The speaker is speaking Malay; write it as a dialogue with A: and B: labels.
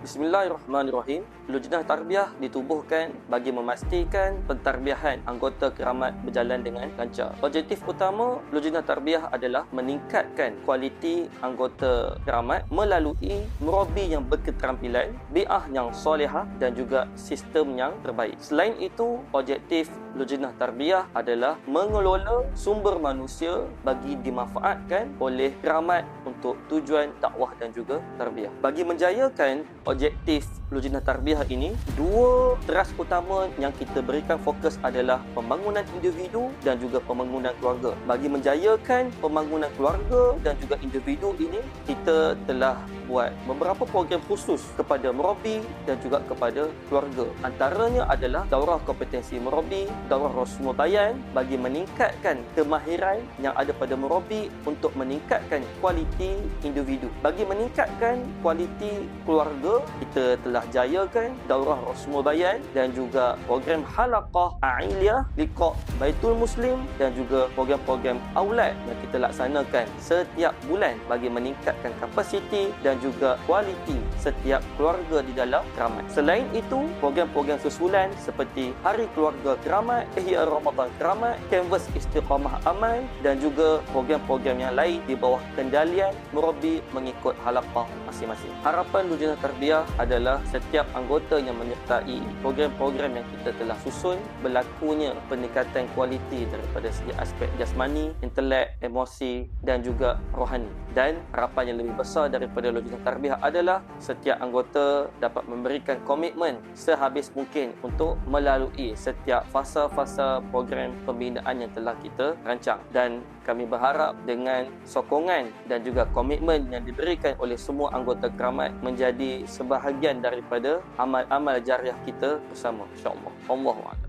A: Bismillahirrahmanirrahim. Lujnah Tarbiyah ditubuhkan bagi memastikan pentarbiahan anggota keramat berjalan dengan lancar. Objektif utama Lujnah Tarbiyah adalah meningkatkan kualiti anggota keramat melalui murabi yang berketerampilan, bi'ah yang solehah dan juga sistem yang terbaik. Selain itu, objektif Lujnah Tarbiyah adalah mengelola sumber manusia bagi dimanfaatkan oleh keramat untuk tujuan dakwah dan juga tarbiyah. Bagi menjayakan objektif Lujnah Tarbiyah ini, dua teras utama yang kita berikan fokus adalah pembangunan individu dan juga pembangunan keluarga. Bagi menjayakan pembangunan keluarga dan juga individu ini, kita telah buat beberapa program khusus kepada murabi dan juga kepada keluarga. Antaranya adalah daurah kompetensi murabi, daurah Rasmul Bayan bagi meningkatkan kemahiran yang ada pada murabi untuk meningkatkan kualiti individu. Bagi meningkatkan kualiti keluarga, kita telah jayakan daurah Rasmul Bayan dan juga program halaqah A'iliyah, liqa Baitul Muslim dan juga program-program aulad yang kita laksanakan setiap bulan bagi meningkatkan kapasiti dan juga kualiti setiap keluarga di dalam keramat. Selain itu, program-program susulan seperti Hari Keluarga Keramat, Ihya Ramadan Keramat, Kanvas Istiqamah Aman dan juga program-program yang lain di bawah kendalian murabi mengikut halaqah masing-masing. Harapan Lujnah Tarbiyah adalah setiap anggota yang menyertai program-program yang kita telah susun, berlakunya peningkatan kualiti daripada segi aspek jasmani, intelek, emosi dan juga rohani. Dan harapan yang lebih besar daripada Lujnah Tarbiyah adalah setiap anggota dapat memberikan komitmen sehabis mungkin untuk melalui setiap fasa-fasa program pembinaan yang telah kita rancang. Dan kami berharap dengan sokongan dan juga komitmen yang diberikan oleh semua anggota keramat menjadi sebahagian daripada amal-amal jariah kita bersama, insya-Allah. Allahu a'lam.